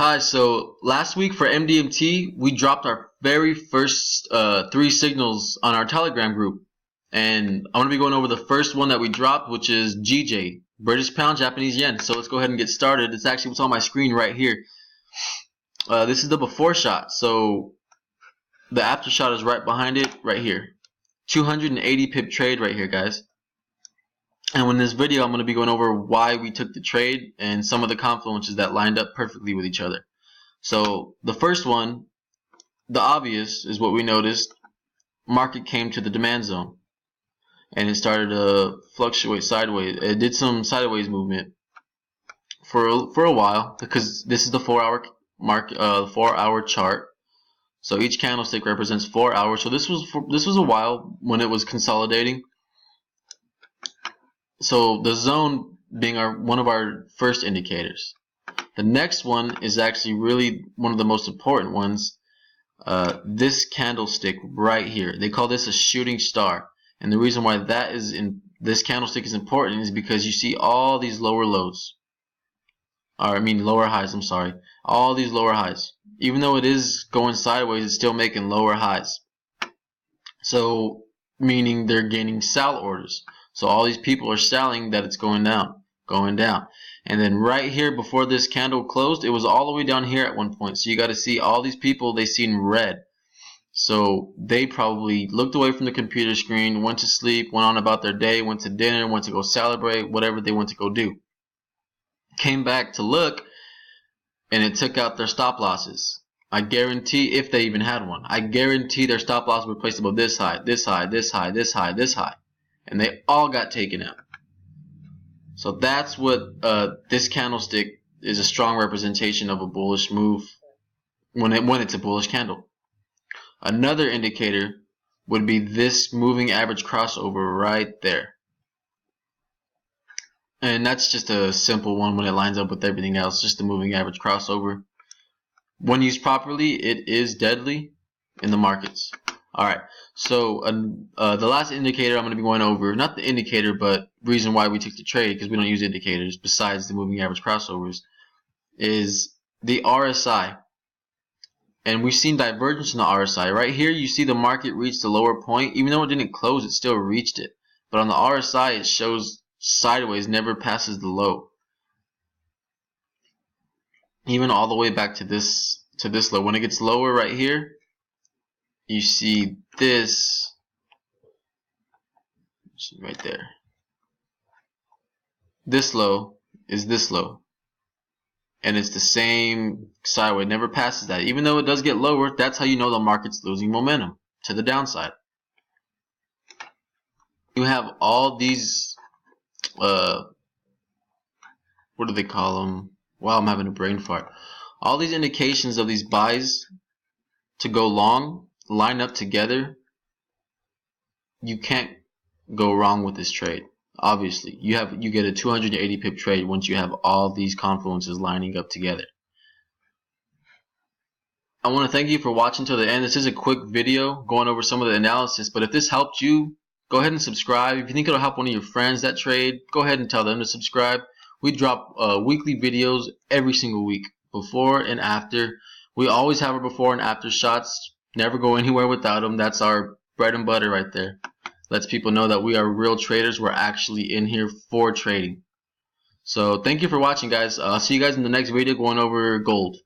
Hi, so last week for MDMT, we dropped our very first three signals on our Telegram group. And I'm going to be going over the first one that we dropped, which is GJ, British Pound, Japanese Yen. So let's go ahead and get started. It's actually what's on my screen right here. This is the before shot. So the after shot is right behind it, right here. 280 pip trade right here, guys. And in this video, I'm going to be going over why we took the trade and some of the confluences that lined up perfectly with each other. So the first one, the obvious, is what we noticed. Market came to the demand zone and it started to fluctuate sideways. It did some sideways movement for a while because this is the 4-hour chart. So each candlestick represents 4 hours. So this was a while when it was consolidating. So the zone being one of our first indicators. The next one is actually really one of the most important ones. This candlestick right here. They call this a shooting star. And the reason why this candlestick is important is because you see all these lower lows. Lower highs, I'm sorry. All these lower highs. Even though it is going sideways, it's still making lower highs. So, meaning they're gaining sell orders. So all these people are selling that it's going down, going down. And then right here before this candle closed, it was all the way down here at one point. So you got to see all these people, they seen red. So they probably looked away from the computer screen, went to sleep, went on about their day, went to dinner, went to go celebrate, whatever they went to go do. Came back to look, and it took out their stop losses. I guarantee, if they even had one, I guarantee their stop loss were placed above this high, this high, this high, this high, this high. And they all got taken out. So that's what this candlestick is, a strong representation of a bullish move when it's a bullish candle. Another indicator would be this moving average crossover right there. And that's just a simple one when it lines up with everything else, just the moving average crossover. When used properly, it is deadly in the markets. Alright, so the last indicator I'm going to be going over, not the indicator, but reason why we took the trade, because we don't use indicators besides the moving average crossovers, is the RSI. And we've seen divergence in the RSI. Right here, you see the market reach the lower point. Even though it didn't close, it still reached it. But on the RSI, it shows sideways, never passes the low. Even all the way back to this low. When it gets lower right here, you see this right there. This low is this low. And it's the same sideways, never passes that. Even though it does get lower, that's how you know the market's losing momentum to the downside. You have all these, what do they call them? Wow, I'm having a brain fart. All these indications of these buys to go long line up together. You can't go wrong with this trade. Obviously, you get a 280 pip trade once you have all these confluences lining up together. I want to thank you for watching till the end. This is a quick video going over some of the analysis, but if this helped you, go ahead and subscribe. If you think it'll help one of your friends that trade, go ahead and tell them to subscribe. We drop weekly videos every single week, before and after. We always have our before and after shots. Never go anywhere without them. That's our bread and butter right there. Lets people know that we are real traders. We're actually in here for trading. So thank you for watching, guys. I'll see you guys in the next video going over gold.